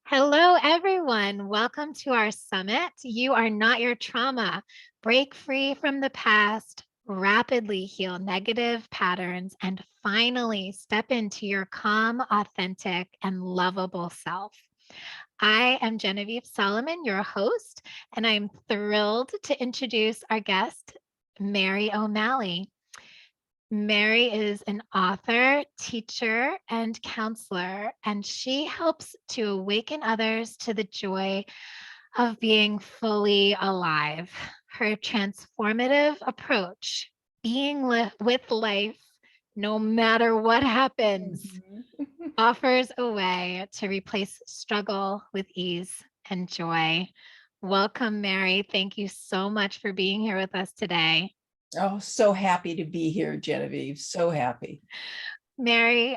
Hello, everyone. Welcome to our summit. You are not your trauma. Break free from the past, rapidly heal negative patterns, and finally step into your calm, authentic, and lovable self. I am Genevieve Solomon, your host, and I'm thrilled to introduce our guest, Mary O'Malley. Mary is an author, teacher, and counselor, and she helps to awaken others to the joy of being fully alive. Her transformative approach, with life, no matter what happens, Mhm. offers a way to replace struggle with ease and joy. Welcome, Mary. Thank you so much for being here with us today. Oh, so happy to be here, Genevieve. So happy. Mary,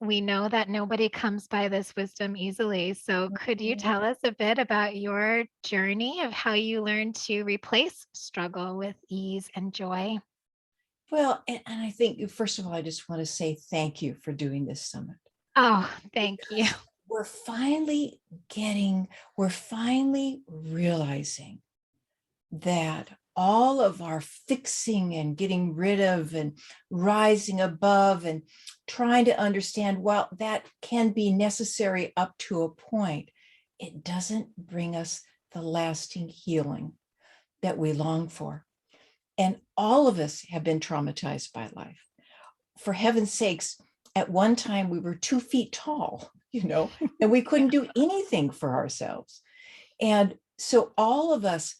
we know that nobody comes by this wisdom easily. So, could you Mhm. tell us a bit about your journey of how you learned to replace struggle with ease and joy? Well, and I think, first of all, I just want to say thank you for doing this summit Oh, thank you. because we're finally we're finally realizing that all of our fixing and getting rid of and rising above and trying to understand, well, that can be necessary up to a point. It doesn't bring us the lasting healing that we long for. And all of us have been traumatized by life. For heaven's sakes, at one time we were 2 feet tall, and we couldn't do anything for ourselves. And so all of us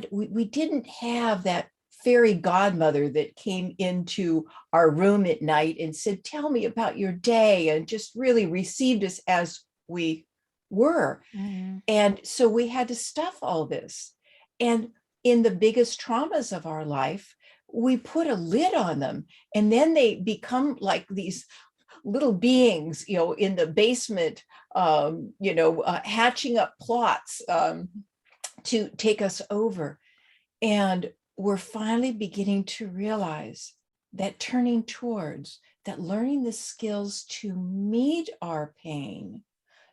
we didn't have that fairy godmother that came into our room at night and said, "Tell me about your day," and just really received us as we were. Mhm. And so we had to stuff all this. And in the biggest traumas of our life, we put a lid on them. And then they become like these little beings, in the basement, hatching up plots to take us over. And we're finally beginning to realize that turning towards that, learning the skills to meet our pain,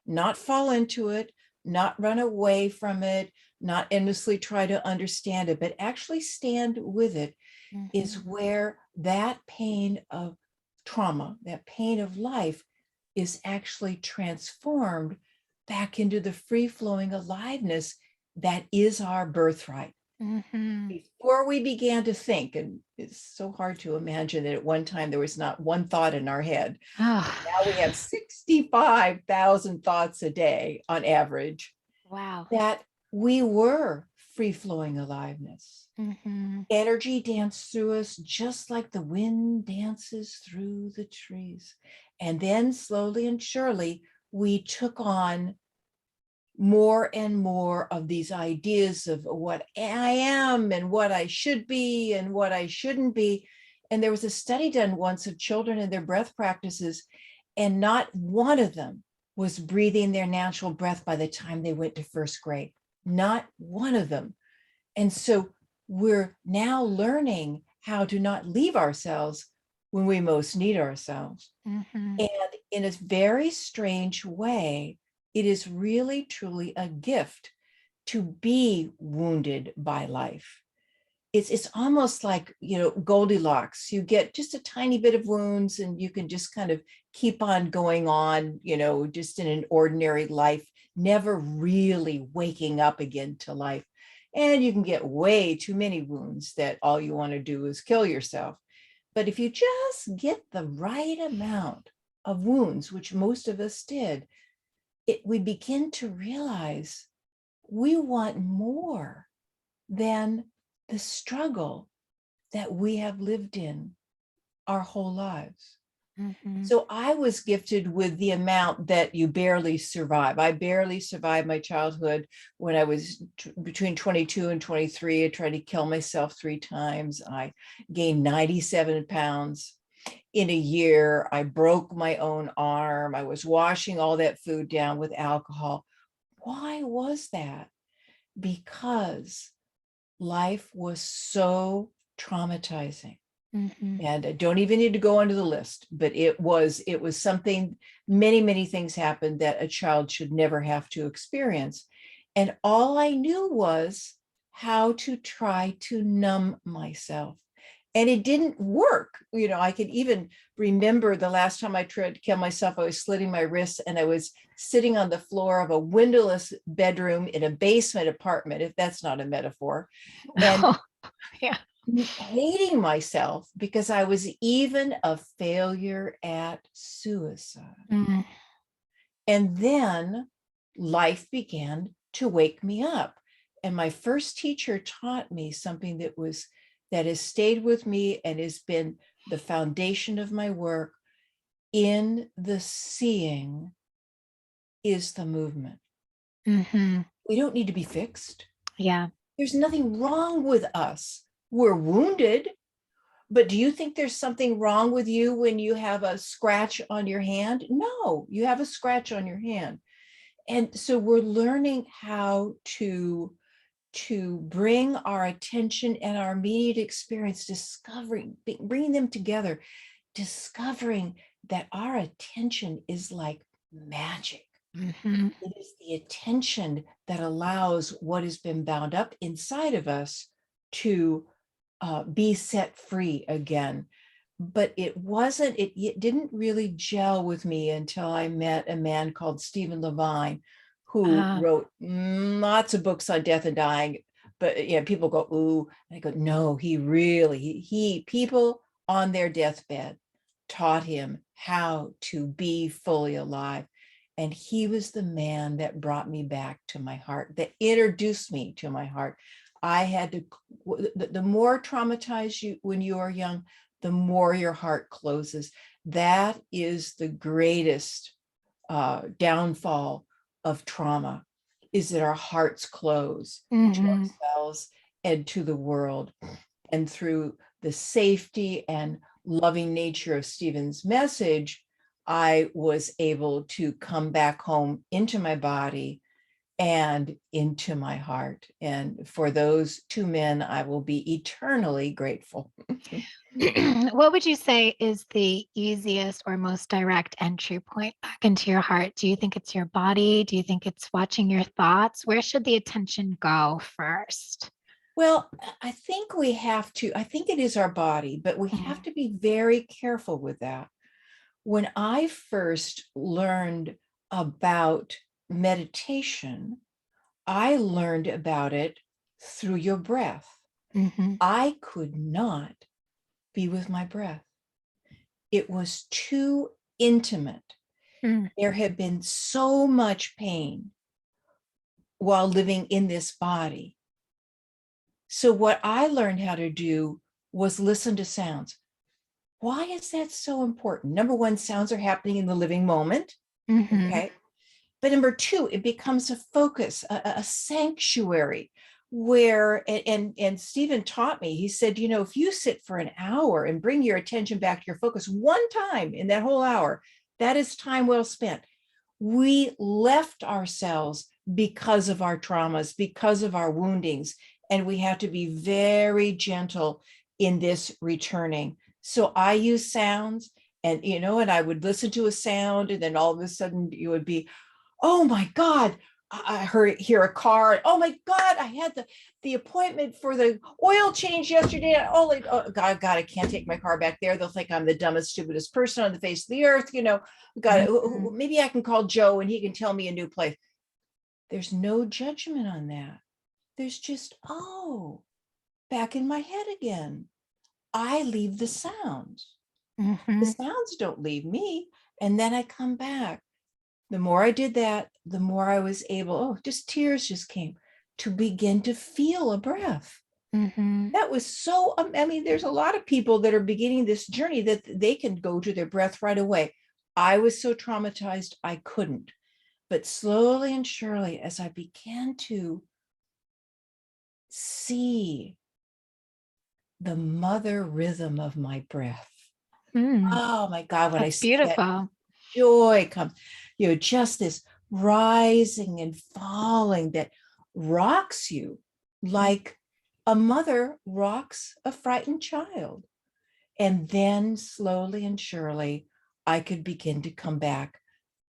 not fall into it, not run away from it, not endlessly try to understand it, but actually stand with it, is Mhm. where that pain of trauma, that pain of life, is actually transformed back into the free flowing aliveness that is our birthright. Mhm. Before we began to think, and it's so hard to imagine that at one time there was not one thought in our head. Now we have Oh, 65,000 thoughts a day on average, wow. that we were free flowing aliveness. Mhm. Energy danced through us just like the wind dances through the trees. And then slowly and surely, we took on more and more of these ideas of what I am and what I should be and what I shouldn't be. And there was a study done once of children and their breath practices, and not one of them was breathing their natural breath by the time they went to first grade. Not one of them. And so we're now learning how to not leave ourselves when we most need ourselves. Mhm. And in a very strange way, it is really, truly a gift to be wounded by life. It's almost like, Goldilocks. You get just a tiny bit of wounds and you can just kind of keep on going on, just in an ordinary life, never really waking up again to life. And you can get way too many wounds that all you want to do is kill yourself. But if you just get the right amount of wounds, which most of us did, we begin to realize we want more than the struggle that we have lived in our whole lives. Mhm. So I was gifted with the amount that you barely survive. I barely survived my childhood. When I was between 22 and 23, I tried to kill myself 3 times. I gained 97 pounds in a year. I broke my own arm. I was washing all that food down with alcohol. Why was that? Because life was so traumatizing. Mhm. And I don't even need to go onto the list, but it was something, many things happened that a child should never have to experience. And all I knew was how to try to numb myself. And it didn't work. I could even remember the last time I tried to kill myself, I was slitting my wrists and I was sitting on the floor of a windowless bedroom in a basement apartment, if that's not a metaphor. And Oh, yeah. hating myself because I was even a failure at suicide. Mm. And then life began to wake me up. And my first teacher taught me something that has stayed with me and has been the foundation of my work. In the seeing is the movement. Mhm. We don't need to be fixed. Yeah. There's nothing wrong with us. We're wounded. But do you think there's something wrong with you when you have a scratch on your hand? No, you have a scratch on your hand. And so we're learning how to bring our attention and our immediate experience, discovering, bringing them together, discovering that our attention is like magic. Mhm. It is the attention that allows what has been bound up inside of us to be set free again. But it didn't really gel with me until I met a man called Stephen Levine, who Ah. wrote lots of books on death and dying. But people go, ooh, and I go, no, people on their deathbed taught him how to be fully alive. And he was the man that brought me back to my heart, that introduced me to my heart. I had to, the more traumatized you when you are young, the more your heart closes. That is the greatest downfall of trauma, is that our hearts close to Mhm. ourselves and to the world. And through the safety and loving nature of Stephen's message, I was able to come back home into my body and into my heart. And for those two men, I will be eternally grateful. What would you say is the easiest or most direct entry point back into your heart? Do you think it's your body? Do you think it's watching your thoughts? Where should the attention go first? Well, I think it is our body, but we have Mhm. to be very careful with that. When I first learned about meditation, I learned about it through your breath. Mhm. I could not be with my breath. It was too intimate. Mm. There had been so much pain while living in this body. So, what I learned how to do was listen to sounds. Why is that so important? Number one, sounds are happening in the living moment. Mhm. Okay. But number two, it becomes a focus, a sanctuary where, and Stephen taught me, he said, if you sit for an hour and bring your attention back to your focus one time in that whole hour, that is time well spent. We left ourselves because of our traumas, because of our woundings, and we have to be very gentle in this returning. So I use sounds, and I would listen to a sound, and then all of a sudden you would be, oh my God, I hear a car. Oh my God, I had the appointment for the oil change yesterday. Oh God, I can't take my car back there. They'll think I'm the dumbest, stupidest person on the face of the earth. God, Mhm. maybe I can call Joe and he can tell me a new place. There's no judgment on that. There's just, oh, back in my head again. I leave the sounds. The Mhm. sounds don't leave me. And then I come back. The more I did that, the more I was able, just tears just came to begin to feel a breath. Mhm. That was so, there's a lot of people that are beginning this journey that they can go to their breath right away. I was so traumatized, I couldn't. But slowly and surely, as I began to see the mother rhythm of my breath, Mm. oh my God, when I That's say that, beautiful. joy comes, just this rising and falling that rocks you like a mother rocks a frightened child. And then slowly and surely, I could begin to come back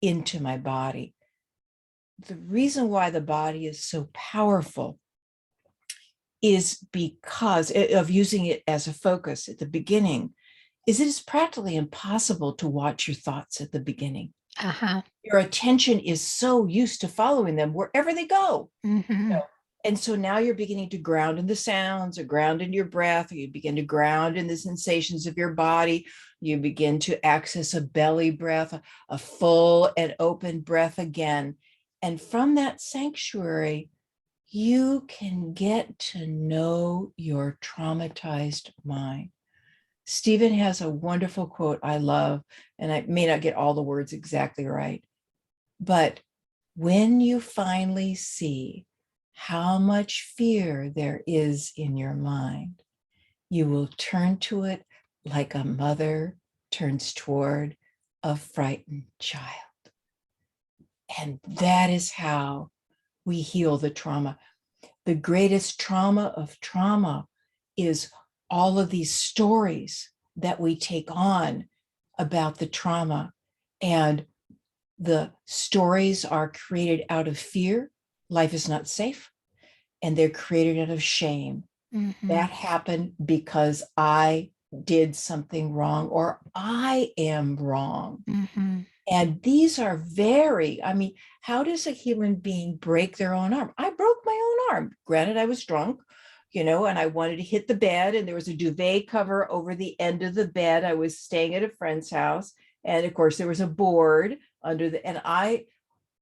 into my body. The reason why the body is so powerful is because of using it as a focus at the beginning, is it is practically impossible to watch your thoughts at the beginning. Uh-huh. Your attention is so used to following them wherever they go. Mm-hmm. And so now you're beginning to ground in the sounds, or ground in your breath, or you begin to ground in the sensations of your body. You begin to access a belly breath, a full and open breath again. And from that sanctuary, you can get to know your traumatized mind. Stephen has a wonderful quote I love, and I may not get all the words exactly right, but when you finally see how much fear there is in your mind, you will turn to it like a mother turns toward a frightened child. And that is how we heal the trauma. The greatest trauma of trauma is all of these stories that we take on about the trauma. And the stories are created out of fear. Life is not safe. And they're created out of shame. Mm-hmm. That happened because I did something wrong, or I am wrong. Mm-hmm. And these are I mean, how does a human being break their own arm? I broke my own arm. Granted, I was drunk, and I wanted to hit the bed, and there was a duvet cover over the end of the bed. I was staying at a friend's house. And of course, there was a board and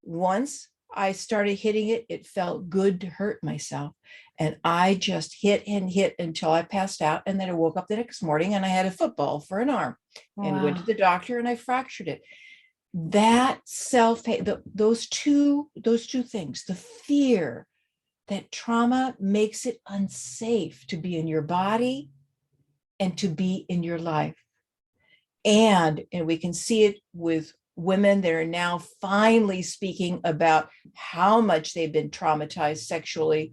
once I started hitting it, it felt good to hurt myself. And I just hit and hit until I passed out. And then I woke up the next morning and I had a football for an arm and went to Wow. the doctor and I fractured it. That those two things, the fear that trauma makes it unsafe to be in your body and to be in your life. And we can see it with women that are now finally speaking about how much they've been traumatized sexually,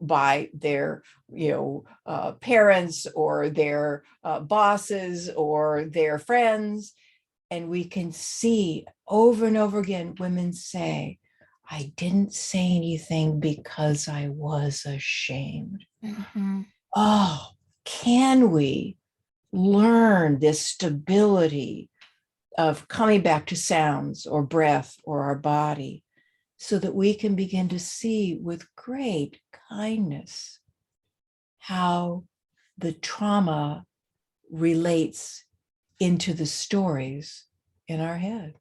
by their, parents or their bosses or their friends. And we can see over and over again, women say, I didn't say anything because I was ashamed. Mm-hmm. Oh, can we learn this stability of coming back to sounds or breath or our body so that we can begin to see with great kindness how the trauma relates into the stories in our head.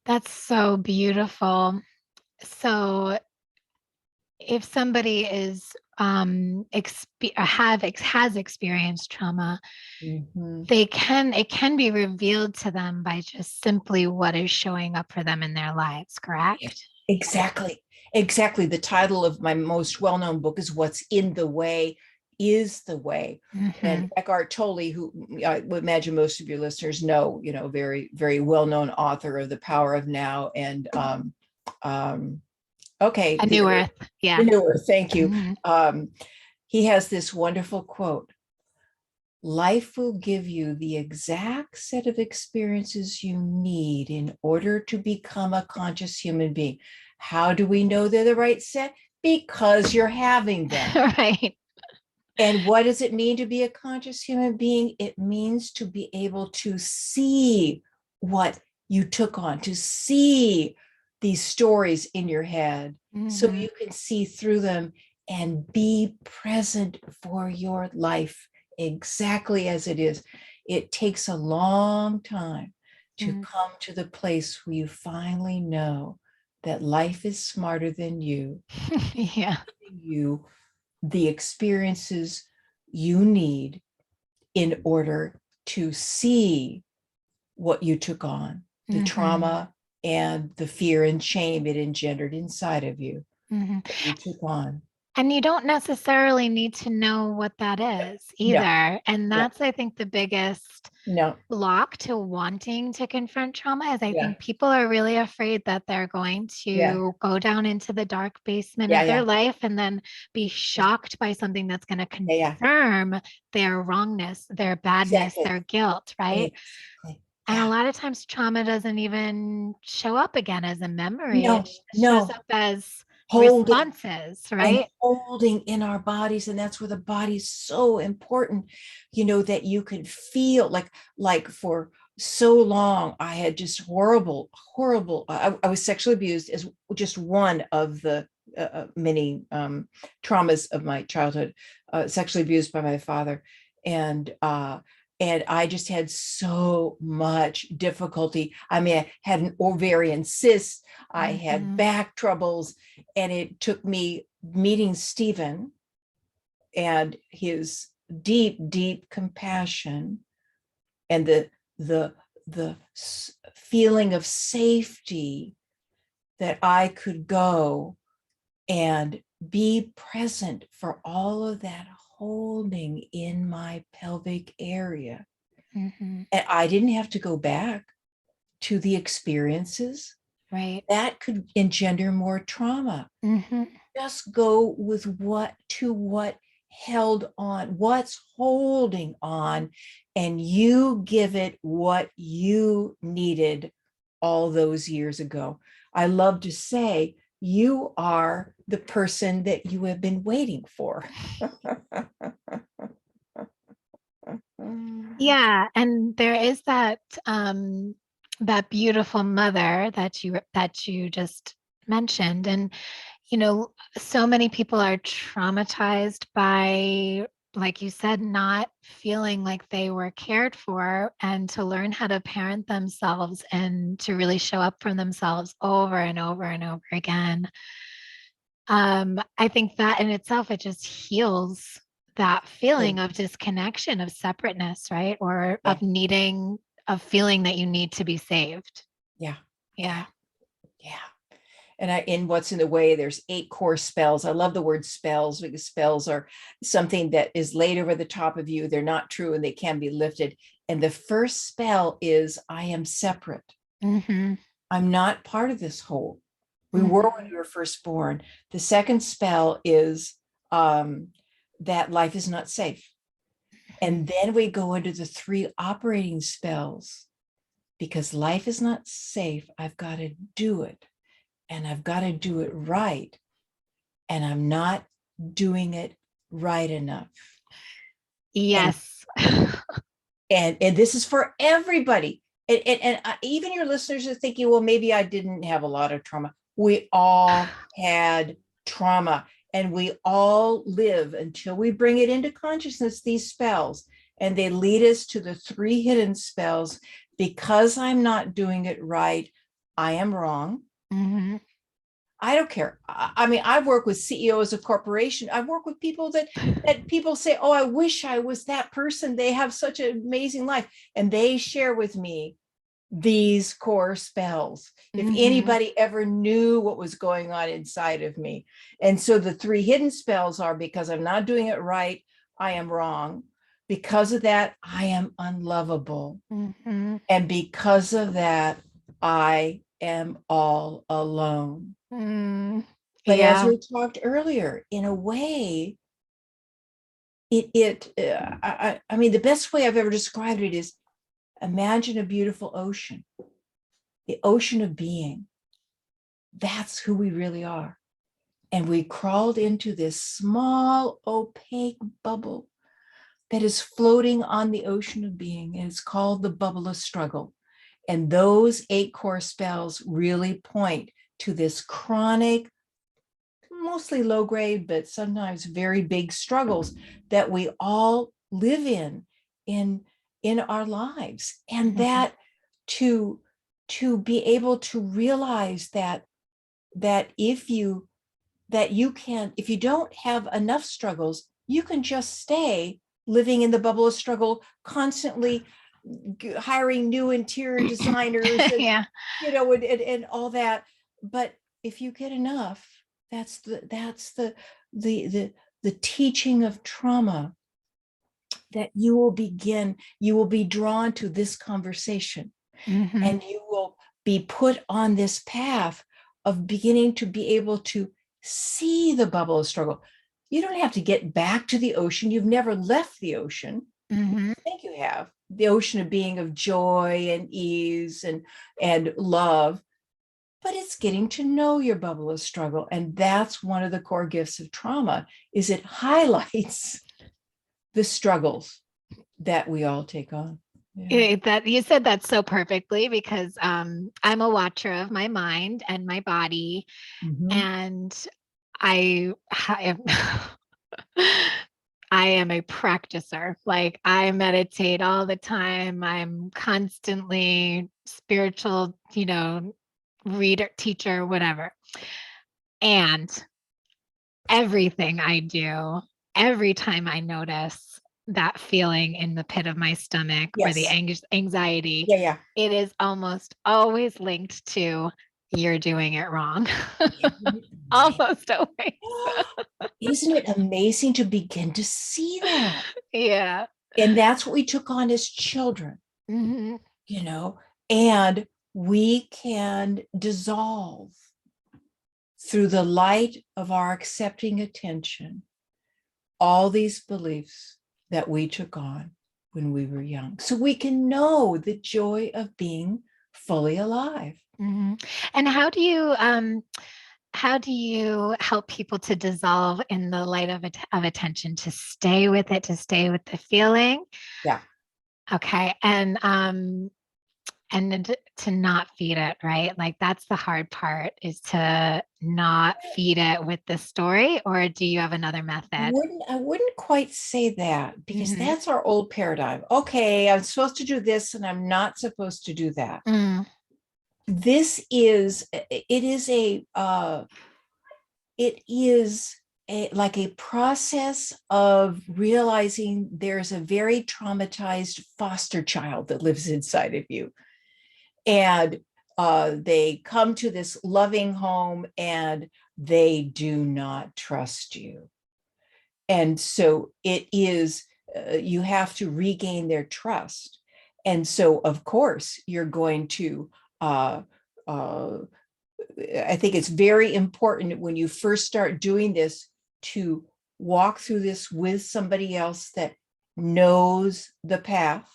That's so beautiful. So if somebody is has experienced trauma, Mm-hmm. it can be revealed to them by just simply what is showing up for them in their lives, correct? Exactly. Exactly. The title of my most well-known book is What's in the Way is the Way. Mm-hmm. And Eckhart Tolle, who I would imagine most of your listeners know, very, very well-known author of The Power of Now. And okay, A new earth. the Yeah. newer, thank you. Mm-hmm. He has this wonderful quote: life will give you the exact set of experiences you need in order to become a conscious human being. How do we know they're the right set? Because you're having them. Right. And what does it mean to be a conscious human being? It means to be able to see what you took on, to see these stories in your head so Mm-hmm. you can see through them and be present for your life exactly as it is. It takes a long time to Mm-hmm. come to the place where you finally know that life is smarter than you, Yeah. giving you the experiences you need in order to see what you took on, the Mm-hmm. trauma and the fear and shame it engendered inside of you Mm-hmm. that you took on. And you don't necessarily need to know what that is No, either. And no, that's, I think, the biggest no. block to wanting to confront trauma is I Yeah, think people are really afraid that they're going yeah, to go down into the dark basement yeah, of their yeah, life and then be shocked by something that's going to yeah, yeah. confirm their wrongness, their badness, Exactly. their guilt, right? Exactly. And a Yeah. lot of times trauma doesn't even show up again as a memory. It No, shows no. up as Holding responses, and right? holding in our bodies, and that's where the body's so important, that you can feel like for so long I had just horrible I was sexually abused as just one of the many traumas of my childhood, sexually abused by my father, and and I just had so much difficulty. I mean, I had an ovarian cyst, I had Mhm. back troubles, and it took me meeting Stephen and his deep, deep compassion and the feeling of safety that I could go and be present for all of that holding in my pelvic area. Mhm. And I didn't have to go back to the experiences Right. that could engender more trauma. Mhm. Just go with what held on, what's holding on, and you give it what you needed all those years ago. I love to say you are the person that you have been waiting for. Yeah, and there is that beautiful mother that you just mentioned. And so many people are traumatized by, like you said, not feeling like they were cared for, and to learn how to parent themselves and to really show up for themselves over and over and over again. I think that in itself, it just heals that feeling Oh, of disconnection, of separateness, right? Or yeah, of feeling that you need to be saved. yeah, yeah, Yeah. yeah. And in what's in the way, there's 8 core spells. I love the word spells because spells are something that is laid over the top of you. They're not true and they can be lifted. And the first spell is I am separate. Mm-hmm. I'm not part of this whole. We were when Mm-hmm. we were first born. The second spell is um, that life is not safe. And then we go into the 3 operating spells because life is not safe. I've got to do it, and I've got to do it right. And I'm not doing it right enough. And Yes. and this is for everybody. And even your listeners are thinking, well, maybe I didn't have a lot of trauma. We all had trauma, and we all live until we bring it into consciousness, these spells, and they lead us to the 3 hidden spells. Because I'm not doing it right, I am wrong. Mm-hmm. I don't care. I mean, I've worked with CEOs of corporation. I've worked with people that people say, "Oh, I wish I was that person. They have such an amazing life," and they share with me these core spells. If Mm-hmm. anybody ever knew what was going on inside of me, and so the 3 hidden spells are because I'm not doing it right, I am wrong. Because of that, I am unlovable, Mm-hmm. and because of that, I am all alone. Mm. But as Yeah. we talked earlier, in a way, I mean, the best way I've ever described it is imagine a beautiful ocean, the ocean of being. That's who we really are. And we crawled into this small, opaque bubble that is floating on the ocean of being. And it's called the bubble of struggle. And those 8 core spells really point to this chronic, mostly low grade, but sometimes very big struggles that we all live in in our lives. And Mm-hmm. that to be able to realize that that you can, if you don't have enough struggles, you can just stay living in the bubble of struggle, constantly hiring new interior designers and Yeah. and all that. But if you get enough, that's the the teaching of trauma, that you will be drawn to this conversation, Mm-hmm. and you will be put on this path of beginning to be able to see the bubble of struggle. You don't have to get back to the ocean. You've never left the ocean. Mm-hmm. I think you have the ocean of being, of joy and ease and love, but it's getting to know your bubble of struggle. And that's one of the core gifts of trauma, is it highlights the struggles that we all take on. Yeah. That you said that so perfectly because I'm a watcher of my mind and my body, Mm-hmm. and I am I am a practicer. Like I meditate all the time. I'm constantly spiritual, reader, teacher, whatever. And everything I do, every time I notice that feeling in the pit of my stomach or the Yes. anxiety, Yeah, yeah. it is almost always linked to you're doing it wrong. Isn't it amazing? Almost always. Isn't it amazing to begin to see that? Yeah. And that's what we took on as children, Hmm. you know, and we can dissolve through the light of our accepting attention all these beliefs that we took on when we were young. So we can know the joy of being fully alive. Hmm. And how do you help people to dissolve in the light of attention, to stay with it, to stay with the feeling? Yeah. Okay. And then to not feed it, right? Like that's the hard part, is to not feed it with the story, or do you have another method? I wouldn't quite say that, because Mm-hmm. that's our old paradigm. Okay, I'm supposed to do this and I'm not supposed to do that. Mm, This is it is like a process of realizing there's a very traumatized foster child that lives inside of you, and they come to this loving home and they do not trust you. And so it is, you have to regain their trust. And so, of course, you're going to, uh, uh, I think it's very important when you first start doing this to walk through this with somebody else that knows the path.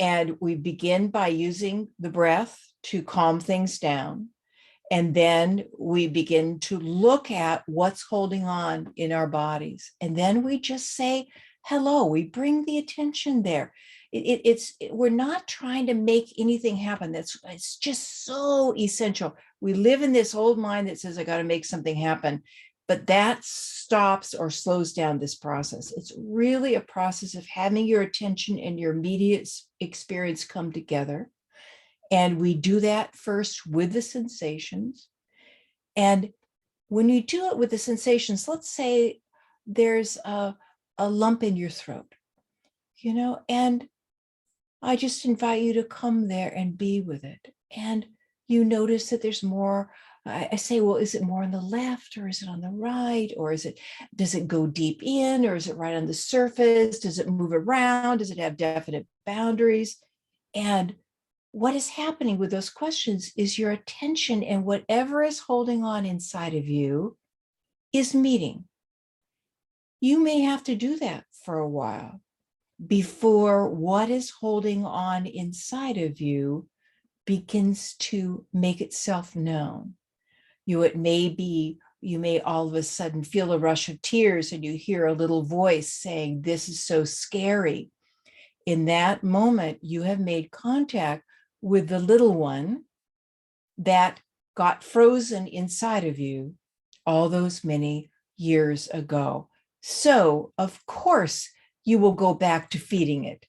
And we begin by using the breath to calm things down. And then we begin to look at what's holding on in our bodies. And then we just say, hello, we bring the attention there. We're not trying to make anything happen. It's just so essential. We live in this old mind that says, I got to make something happen. But that stops or slows down this process. It's really a process of having your attention and your immediate experience come together. And we do that first with the sensations. And when you do it with the sensations, let's say there's a lump in your throat, and I just invite you to come there and be with it. And you notice that there's more. I say, well, is it more on the left, or is it on the right? Or does it go deep in, or is it right on the surface? Does it move around? Does it have definite boundaries? And what is happening with those questions is your attention and whatever is holding on inside of you is meeting. You may have to do that for a while before what is holding on inside of you begins to make itself known. You may all of a sudden feel a rush of tears and you hear a little voice saying, "This is so scary." In that moment, you have made contact with the little one that got frozen inside of you all those many years ago. So, of course, you will go back to feeding it,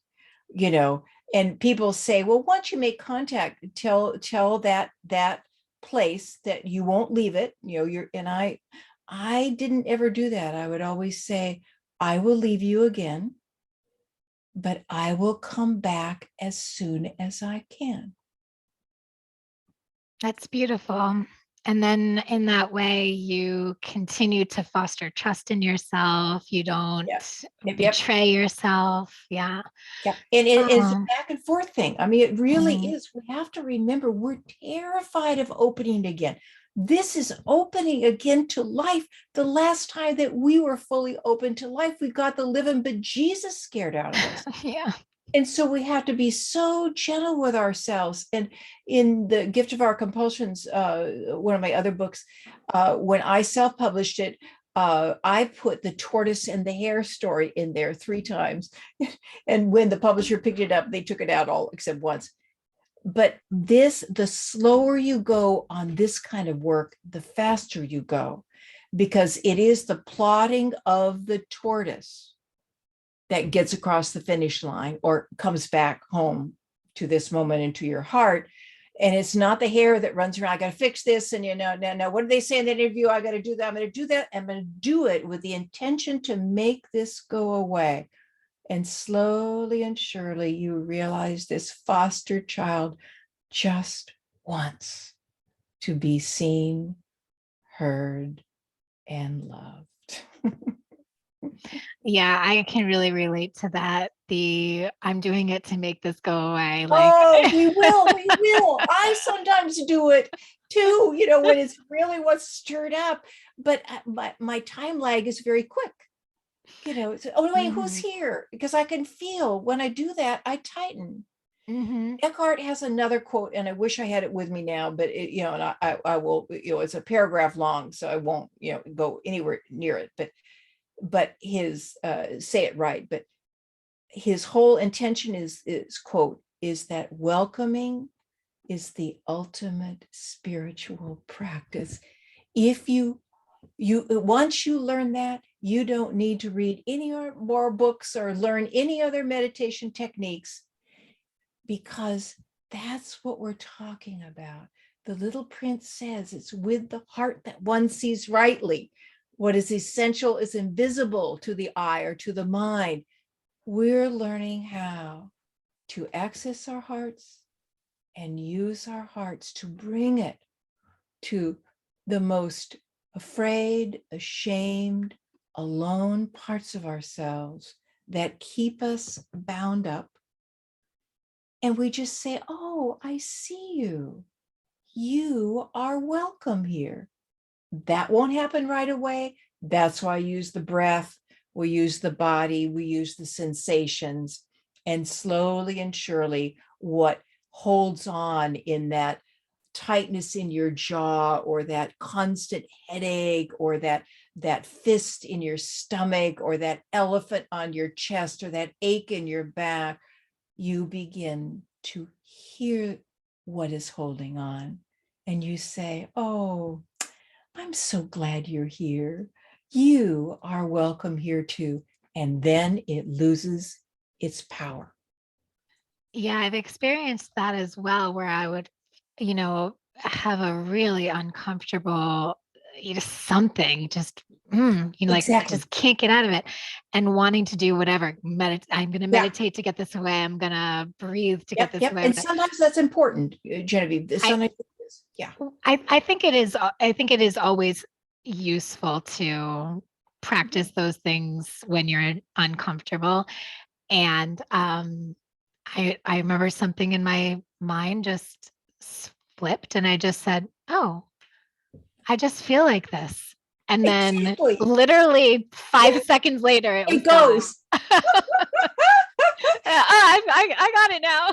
you know. And people say, well, once you make contact, tell that place that you won't leave it. I didn't ever do that. I would always say, I will leave you again, but I will come back as soon as I can. that's beautiful. And then in that way, you continue to foster trust in yourself. You don't Yeah. Yep. betray yourself. Yeah. Yeah. And it's a Um, back and forth thing. I mean, it really mhm. is. We have to remember we're terrified of opening again. This is opening again to life. The last time that we were fully open to life, we got the living bejesus scared out of us. Yeah. And so we have to be so gentle with ourselves. And in the Gift of Our Compulsions, one of my other books, when I self-published it, I put the tortoise and the hare story in there 3 times. And when the publisher picked it up, they took it out all except once. But the slower you go on this kind of work, the faster you go, because it is the plotting of the tortoise that gets across the finish line or comes back home to this moment into your heart. And it's not the hare that runs around, I got to fix this. And, now, what did they say in that interview? I got to do that. I'm going to do that. I'm going to do it with the intention to make this go away. And slowly and surely, you realize this foster child just wants to be seen, heard, and loved. Yeah, I can really relate to that. I'm doing it to make this go away. Like, Oh, we will. We will. I sometimes do it too, when it's really what's stirred up. But my time lag is very quick. It's, oh, wait, who's mhm, here? Because I can feel when I do that, I tighten. mhm. Eckhart has another quote, and I wish I had it with me now, but and I will, it's a paragraph long, so I won't, go anywhere near it. But his say it right, but his whole intention is quote, is that welcoming is the ultimate spiritual practice. If you once you learn that, you don't need to read any more books or learn any other meditation techniques, because that's what we're talking about. The little prince says it's with the heart that one sees rightly. What is essential is invisible to the eye or to the mind. We're learning how to access our hearts and use our hearts to bring it to the most afraid, ashamed, alone parts of ourselves that keep us bound up. And we just say, oh, I see you. You are welcome here. That won't happen right away. That's why I use the breath, we use the body, we use the sensations, and slowly and surely, what holds on in that tightness in your jaw, or that constant headache, or that fist in your stomach, or that elephant on your chest, or that ache in your back, you begin to hear what is holding on, and you say, oh, I'm so glad you're here. You are welcome here too. And then it loses its power. Yeah, I've experienced that as well, where I would, have a really uncomfortable, something, just, like I Exactly. just can't get out of it, and wanting to do whatever. I'm going to Yeah. meditate to get this away. I'm going to breathe to get Yep. this Yep. away And with it. sometimes that's important, Genevieve. I, Sometimes it is. Yeah. I think it is. I think it is always useful to Mhm. practice those things when you're uncomfortable. And I remember something in my mind just flipped, and I just said, "Oh, I just feel like this." And then Exactly. literally 5 seconds later, it was It gone. goes. I got it now.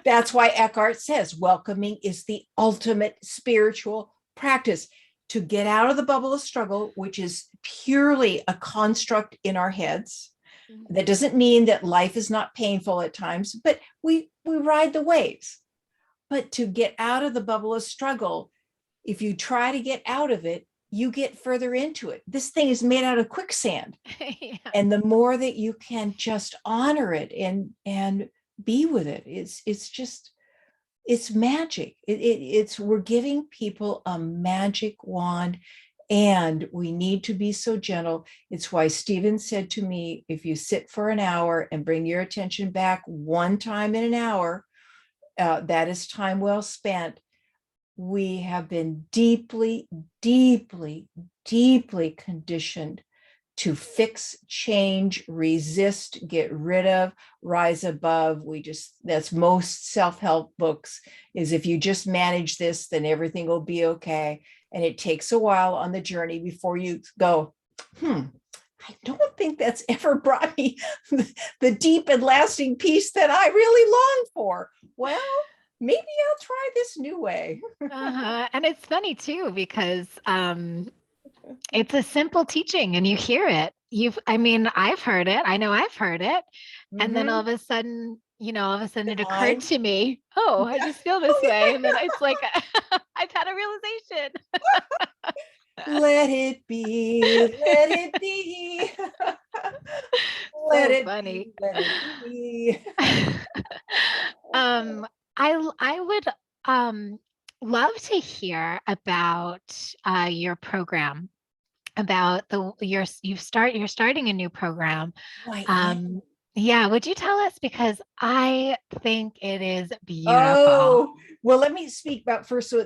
That's why Eckhart says welcoming is the ultimate spiritual practice, to get out of the bubble of struggle, which is purely a construct in our heads. That doesn't mean that life is not painful at times, but we ride the waves. But to get out of the bubble of struggle, if you try to get out of it, you get further into it. This thing is made out of quicksand. Yeah. And the more that you can just honor it and be with it, it's just, it's magic. It's we're giving people a magic wand, and we need to be so gentle. It's why Stephen said to me, if you sit for an hour and bring your attention back one time in an hour, that is time well spent. we have been deeply, deeply, deeply conditioned to fix, change, resist, get rid of, rise above. That's most self-help books, is if you just manage this, then everything will be okay. And it takes a while on the journey before you go, I don't think that's ever brought me the deep and lasting peace that I really long for. Well, maybe I'll try this new way. And it's funny too, because it's a simple teaching and you hear it. I mean, I've heard it. I know I've heard it. And then all Mm-hmm. of a sudden, it occurred Divine. to me, oh, I Yeah. just feel Oh, this way. And then it's like, I've had a realization. yeah. Let it be. Let it be. Let So it funny. be. Let it be. Um, I would love to hear about your program, about you're starting a new program. Oh, I Um, am. yeah, would you tell us? Because I think it is beautiful. Oh, well, let me speak about first. So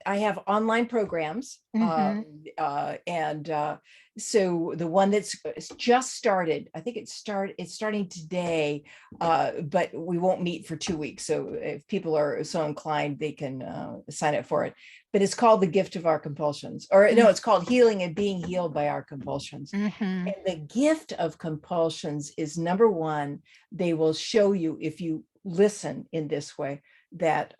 I have online programs, Hmm. and so the one that's just started, I think it's starting today, but we won't meet for 2 weeks. So if people are so inclined, they can sign up for it. But it's called The Gift of Our Compulsions, or no, it's called Healing and Being Healed by Our Compulsions. Hmm. And the gift of compulsions is, number one, they will show you, if you listen in this way, that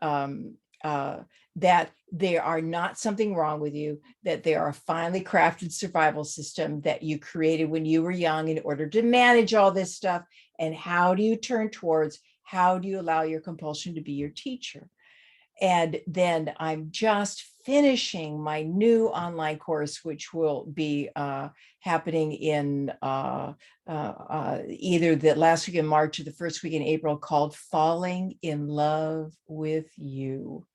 that they are not something wrong with you, that they are a finely crafted survival system that you created when you were young in order to manage all this stuff. And how do you turn towards, how do you allow your compulsion to be your teacher? And then I'm just finishing my new online course, which will be happening in either the last week in March or the first week in April, called Falling in Love with You.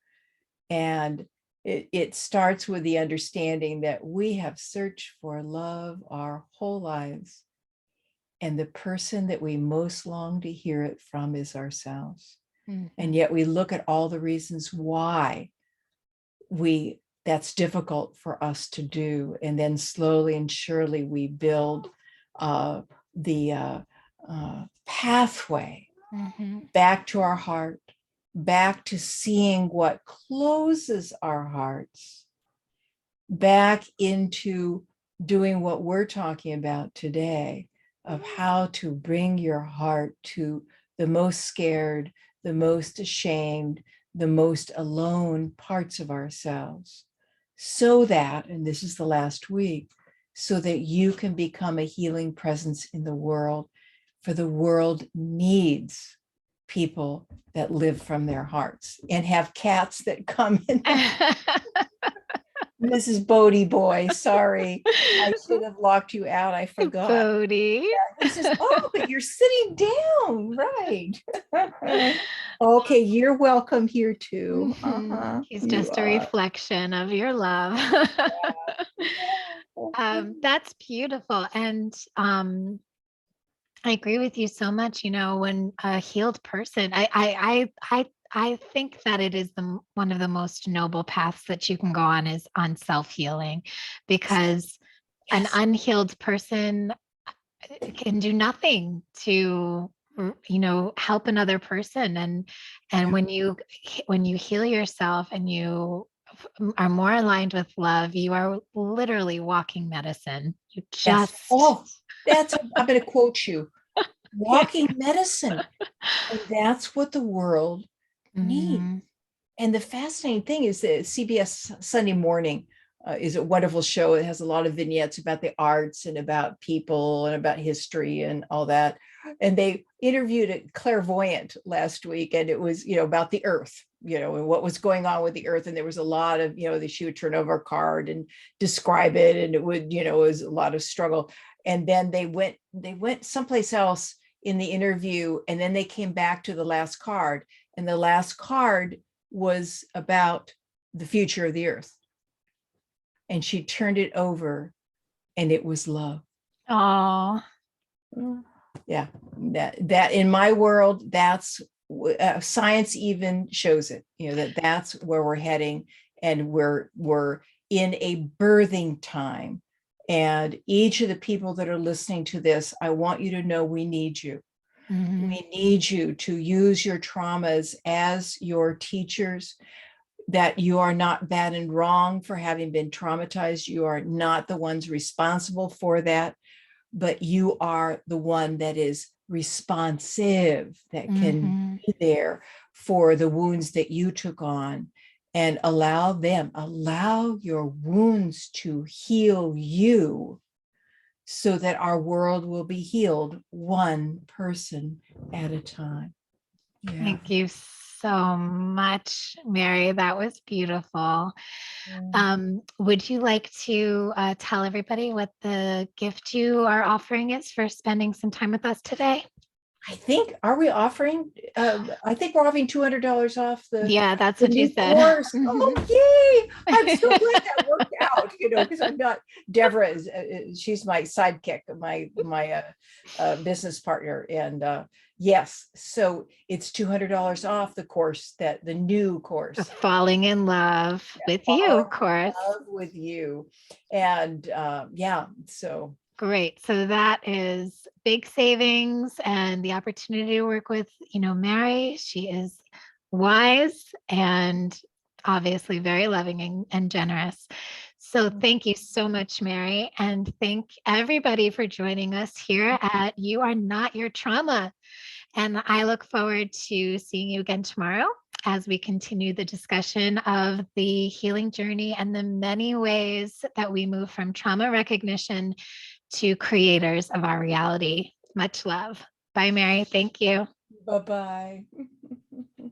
And it starts with the understanding that we have searched for love our whole lives. And the person that we most long to hear it from is ourselves. And Hmm. yet we look at all the reasons why that's difficult for us to do. And then slowly and surely we build the pathway Hmm. back to our heart, back to seeing what closes our hearts, back into doing what we're talking about today, of how to bring your heart to the most scared, the most ashamed, the most alone parts of ourselves, so that, and this is the last week, so that you can become a healing presence in the world. For the world needs people that live from their hearts and have cats that come in. Mrs. Bodie boy, sorry. I should have locked you out. I forgot. Bodhi. He says, oh, but you're sitting down, right? Okay, you're welcome here too. He's You just a are. reflection of your love. That's beautiful. And I agree with you so much. When a healed person, I think that it is one of the most noble paths that you can go on is on self-healing, because an Yes, unhealed person can do nothing to help another person. And yeah, when you heal yourself and you are more aligned with love, you are literally walking medicine. You yes. just Oh, I'm going to quote you, walking medicine. And that's what the world needs. Mhm. And the fascinating thing is that CBS Sunday Morning is a wonderful show. It has a lot of vignettes about the arts and about people and about history and all that. And they interviewed a clairvoyant last week, and it was, about the earth, and what was going on with the earth. And there was a lot of, she would turn over a card and describe it, and it would, it was a lot of struggle. And then they went someplace else in the interview, and then they came back to the last card, and the last card was about the future of the earth. And she turned it over, and it was love. Oh, Yeah, that in my world, that's science even shows it, that that's where we're heading, and we're in a birthing time. And each of the people that are listening to this, I want you to know we need you. Mhm. We need you to use your traumas as your teachers, that you are not bad and wrong for having been traumatized. You are not the ones responsible for that, but you are the one that is responsive, that can Mhm. be there for the wounds that you took on, and allow your wounds to heal you, so that our world will be healed one person at a time. Yeah. Thank you so much, Mary. That was beautiful. Would you like to tell everybody what the gift you are offering is for spending some time with us today? I think, are we offering, I think we're offering $200 off Yeah, that's the what you new said. course. Mhm. Oh, yay. I'm so glad that worked out, because I'm not, Deborah is, she's my sidekick, my business partner. And yes, so it's $200 off the new course. Falling in love Yeah, with you, falling of in course. love with you. And yeah, so Great. So that is big savings and the opportunity to work with, Mary. She is wise and obviously very loving and generous. So thank you so much, Mary. And thank everybody for joining us here at You Are Not Your Trauma. And I look forward to seeing you again tomorrow as we continue the discussion of the healing journey and the many ways that we move from trauma recognition to creators of our reality. Much love. Bye, Mary. Thank you. bye-bye.